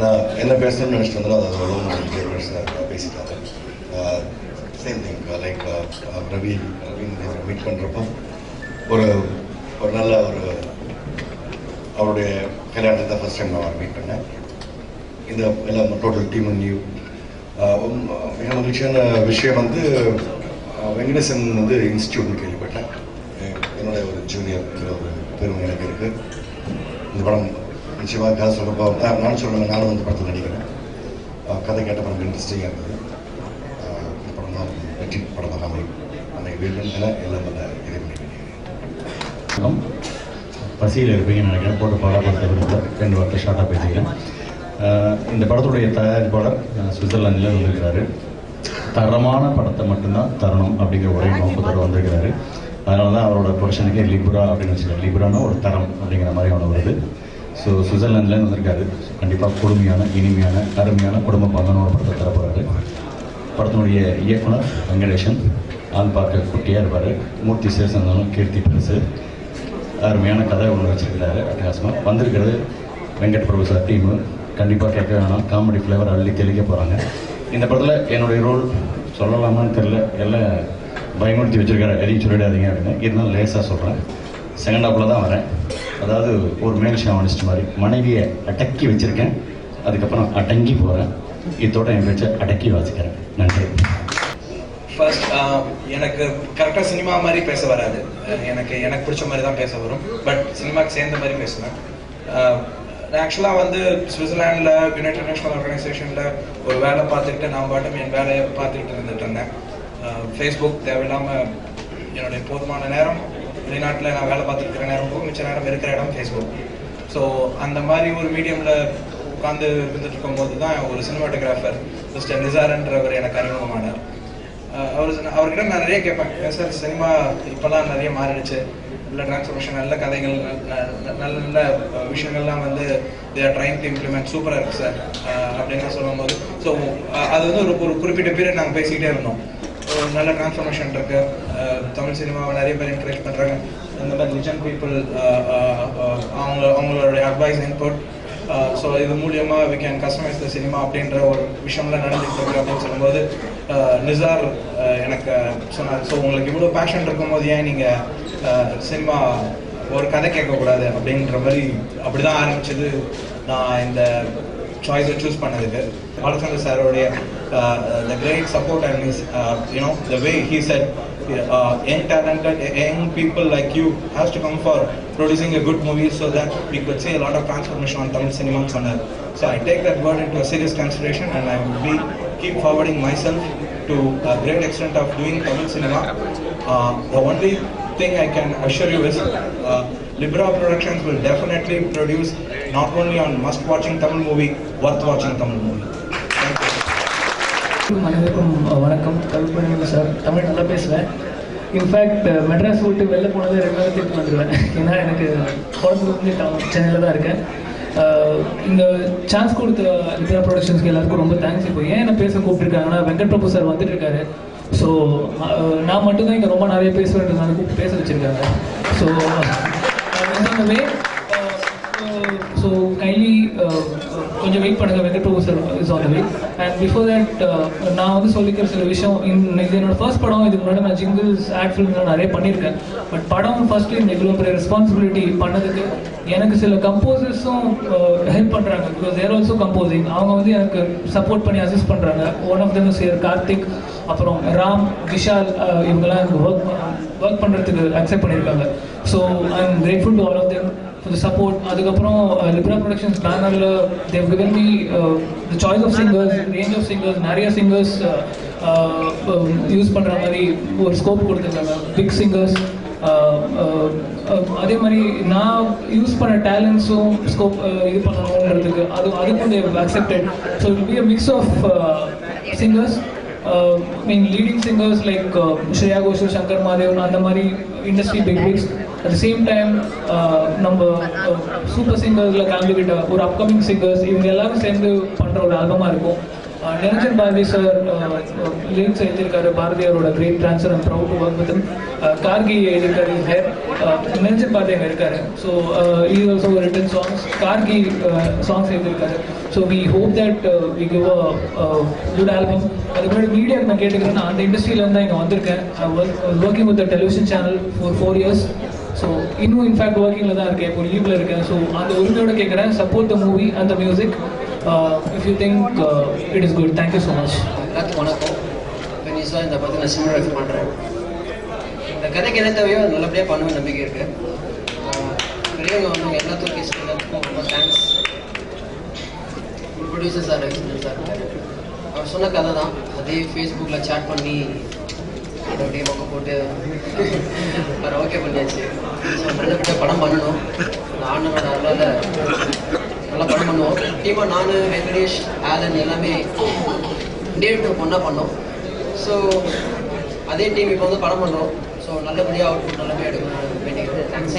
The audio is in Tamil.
நான் என்ன பேசணும்னு நினச்சிட்டு வந்தாலும் அது அவ்வளோ பேசிட்டாங்க. Same thing like Ravi meet பண்ணுறப்போ ஒரு நல்ல அவருடைய கல்யாணத்தை ஃபஸ்ட் டைம் நான் மீட் பண்ணேன். இந்த எல்லாம் டோட்டல் டீம் நியூ. மிக மகிழ்ச்சியான விஷயம் வந்து வெங்கடேசன் வந்து இன்ஸ்டியூட்னு கேள்விப்பட்டேன். என்னுடைய ஒரு ஜூனியர் ஒரு பெருமை எனக்கு இருக்குது. இந்த படம் நிச்சயமாக கதை சொல்கிறப்போ நான் சொல்லுவேன், நானும் இந்த படத்தில் நடிக்கிறேன். கதை கேட்ட படம் இன்ட்ரெஸ்டிங்காக இருந்தது. இந்த படம் தான் வெற்றி படமாக அமைய வேண்டும் என எல்லாம் நல்ல இதை பண்ணிக்கிறேன். பசியில் இருப்பீங்கன்னு நினைக்கிறேன். போட்டு பாடப்படத்தை விரும்ப 2 வார்த்தை ஷார்ட்டாக பேசிக்கிறேன். இந்த படத்துடைய தயாரிப்பாளர் சுவிட்சர்லாந்தில் வந்திருக்கிறாரு. தரமான படத்தை மட்டும்தான் தரணும் அப்படிங்கிற ஒரே நோக்கத்தோடு வந்திருக்கிறாரு. அதனால தான் அவரோட ப்ரொடக்ஷனுக்கே லிப்ரா அப்படின்னு வச்சுருக்காரு. லிப்ரானா ஒரு தரம் அப்படிங்கிற மாதிரி அவனை வருது. ஸோ சுவிட்சர்லாண்ட்லேருந்து வந்திருக்காரு. கண்டிப்பாக கொடுமையான இனிமையான அருமையான குடும்ப பந்தன ஒரு படத்தை தரப்போகிறாரு. படத்தினுடைய இயக்குனர் வெங்கடேசன் ஆள் பார்க்க குட்டியாக இருப்பார். மூர்த்தி சேசந்தாலும் கீர்த்தி பெருசு. அருமையான கதை ஒன்று வச்சுருக்கிறாரு. அட்டகாசமாக வந்திருக்கிறது வெங்கட் பிரபு சார் டீமு. கண்டிப்பாக கேட்க வேணாம், காமெடி ஃப்ளேவர் அள்ளி தெளிக்க போகிறாங்க. இந்த படத்தில் என்னுடைய ரோல் சொல்லலாமான்னு தெரில, எல்லாம் பயமுறுத்தி வச்சுருக்காரு, எதையும் சொல்லிடாதீங்க அப்படின்னு. இருந்தாலும் லேசாக சொல்கிறேன். செகண்ட் ஹாஃபில் தான் வரேன். அதாவது ஒரு மேல் ஷாவனிஸ்ட் மாதிரி மனைவியை அடக்கி வச்சுருக்கேன். அதுக்கப்புறம் அடங்கி போகிறேன். இதோட என் பேச்சை அடக்கி வாசிக்கிறேன். நன்றி. ஃபர்ஸ்ட் எனக்கு கரெக்டாக சினிமா மாதிரி பேச வராது. எனக்கு பிடிச்ச மாதிரி தான் பேச வரும். பட் சினிமாவுக்கு சேர்ந்த மாதிரி பேசுவேன். ஆக்சுவலாக வந்து சுவிட்சர்லாண்டில் யுனைடெட் நேஷனல் ஆர்கனைசேஷனில் ஒரு வேலை பார்த்துக்கிட்டு நான் பாட்டும் என் வேலையை பார்த்துக்கிட்டு இருந்துட்டு இருந்தேன். ஃபேஸ்புக் தேவையில்லாமல் என்னுடைய போதுமான நேரம் வெளிநாட்டில் நான் வேலை பார்த்துருக்கிற நேரம் போகும், மிச்ச நேரம் இருக்கிற இடம் ஃபேஸ்புக். ஸோ அந்த மாதிரி ஒரு மீடியமில் உட்காந்து இருந்துட்டு இருக்கும்போது தான் ஒரு சினிமாட்டோகிராஃபர் மிஸ்டர் நிசார்ன்றவர் எனக்கு அறிமுகமானார். அவர்கிட்ட நான் நிறைய கேட்பேன், சார் சினிமா இப்போலாம் நிறைய மாறிடுச்சு, நல்ல டிரான்ஸ்ஃபர்மேஷன், நல்ல கதைகள், நல்ல நல்ல விஷயங்கள்லாம் வந்து they are trying to implement, சூப்பராக இருக்குது சார் அப்படின்னு சொல்லும்போது. ஸோ அது வந்து ஒரு குறிப்பிட்ட பீரியட் நாங்கள் பேசிக்கிட்டே இருந்தோம். ஒரு நல்ல டிரான்ஸ்ஃபர்மேஷன் இருக்குது, தமிழ் சினிமாவை நிறைய பேர் என்கரேஜ் பண்ணுறாங்க, இந்த மாதிரி லிஜெண்ட் பீப்புள் அவங்களுடைய அட்வைஸ் இன்புட், ஸோ இது மூலியமாக we can customise the cinema அப்படின்ற ஒரு விஷயம்லாம் நடந்துகிட்டு இருக்கு அப்படின்னு சொல்லும்போது நிசார் எனக்கு சொன்னார், ஸோ உங்களுக்கு இவ்வளோ பேஷன் இருக்கும்போது ஏன் நீங்கள் சினிமா ஒரு கதை கேட்கக்கூடாது அப்படின்ற மாதிரி அப்படி தான் ஆரம்பிச்சது. நான் இந்த சாய்ஸை சூஸ் பண்ணதுக்கு Balachandra சாரோடைய the great support and his the way he said young talented young people like you has to come for producing a good movie so that we could see a lot of transformation on Tamil cinema. So I take that word into a serious consideration and I will keep forwarding myself to a great extent of doing Tamil cinema. The only thing I can assure you is Libra Productions will definitely produce not only on must watching Tamil movie, worth watching Tamil movie. அனைவருக்கும் வணக்கம். கல்பனை சார், தமிழ் நல்லா பேசுவேன். இன்ஃபேக்ட் மெட்ராஸ் விட்டு வெளில போனது 2008 வந்துடுவேன். ஏன்னா எனக்கு குழந்தைலேருந்து சென்னையில் தான் இருக்கேன். இந்த சான்ஸ் கொடுத்த லிப்ரா ப்ரொடக்ஷன்ஸ்க்கு எல்லாருக்கும் ரொம்ப தேங்க்ஸ். இப்போ ஏன் என்ன பேச கூப்பிட்டுருக்காங்கன்னா வெங்கட் பிரபு சார் வந்துட்டு இருக்காரு. ஸோ நான் மட்டும்தான் இங்கே ரொம்ப நிறைய பேசுவேன்றதுனால கூப்பிட்டு பேச வச்சுருக்காங்க. ஸோ வே ஸோ கைலி கொஞ்சம் வெயிட் பண்ணுங்கள். Venkat Prabhu sir is on the way. And before that நான் வந்து சொல்லிக்கிற சில விஷயம், இது என்னோட ஃபர்ஸ்ட் படம். இதுக்கு முன்னாடி நான் ஜிங்கிள்ஸ் ஆட் ஃபிலிம்லாம் நிறைய பண்ணியிருக்கேன். பட் படம் ஃபர்ஸ்ட்டு இந்த இவ்வளோ பெரிய ரெஸ்பான்சிபிலிட்டி பண்ணதுக்கு எனக்கு சில கம்போசர்ஸும் ஹெல்ப் பண்ணுறாங்க. Because they're also composing. அவங்க வந்து எனக்கு சப்போர்ட் பண்ணி அசிஸ்ட் பண்ணுறாங்க. One of them is Karthik, அப்புறம் ராம், விஷால், இவங்கெல்லாம் எனக்கு ஒர்க் பண்ணுறதுக்கு அக்செப்ட் பண்ணியிருக்காங்க. So I am grateful to all of them for the support. அதுக்கப்புறம் லிப்ரா ப்ரொடக்ஷன்ஸ் பேனரில் Dev given me the choice of singers, range of singers, நிறைய சிங்கர்ஸ் யூஸ் பண்ணுற மாதிரி ஒரு ஸ்கோப் கொடுத்துருக்காங்க, பிக் சிங்கர்ஸ். அதே மாதிரி நான் யூஸ் பண்ண டேலண்ட்ஸும் ஸ்கோப் இது பண்ணணுன்றதுக்கு அதுக்கும் they've accepted. So it will be a mix of singers. leading singers like Shreya Ghoshal, Shankar Mahadevan, அந்த மாதிரி industry big bigs. At the same time நம்ம சூப்பர் சிங்கர்ஸில் கலந்துக்கிட்ட ஒரு அப்கமிங் சிங்கர்ஸ், இவங்க எல்லாரும் சேர்ந்து பண்ணுற ஒரு ஆல்பமாக இருக்கும். நிரஞ்சன் பாரதி சார் லிரிக்ஸ் எழுதியிருக்காரு. பாரதியாரோட great transfer and proud to work with him. Karky எழுதியிருக்காரு ஹேர். நிரஞ்சன் பாரதி அங்கே இருக்காரு. So is also written songs. Karky songs எழுதியிருக்காரு. So we hope that we give a good album. அதுக்கு மீடியா நான் கேட்டுக்கிறேன். நான் அந்த இண்டஸ்ட்ரியிலேருந்து தான் இங்கே வந்திருக்கேன். Working with television channel for 4 years. So இன்னும் இன்ஃபேக்ட் ஒர்க்கிங்கில் தான் இருக்கேன். இப்போ லீவில் இருக்கேன். ஸோ அந்த உரிமையோட கேட்குறேன். Support the movie and the music. If you think it is good. Thank you so much. எல்லாத்துக்கும் வணக்கம். இப்போ நியூஸாக இந்த பற்றி நான் சினிமா ரெஃபர் பண்ணுறேன். இந்த கதைக்கு என்ன தேவையோ அது நல்லபடியாக பண்ணுவேன் நம்பிக்கை இருக்குது. பெரியவங்க வந்து எல்லாத்துக்கும் கேஸ் எல்லாத்துக்கும் ரொம்ப thanks. Producer sir Ravichandran sir அவர் சொன்ன கதை தான். அதே ஃபேஸ்புக்கில் சேட் பண்ணி அப்படியே பக்கம் போட்டு வேறு ஓகே பண்ணியாச்சு. ஸோ நல்லபடியாக படம் பண்ணணும். இந்த ஆண்டனோட அருளால் நல்லா படம் பண்ணுவோம். டீமாக நான், வெங்கடேஷ், ஆலன் எல்லாமே டேட் ஒன்றா பண்ணோம். ஸோ அதே டீம் இப்போ வந்து படம் பண்ணுறோம். ஸோ நல்லபடியாக அவுட்புட் நல்லபடியாக எடுக்கணும். தேங்க்ஸ்.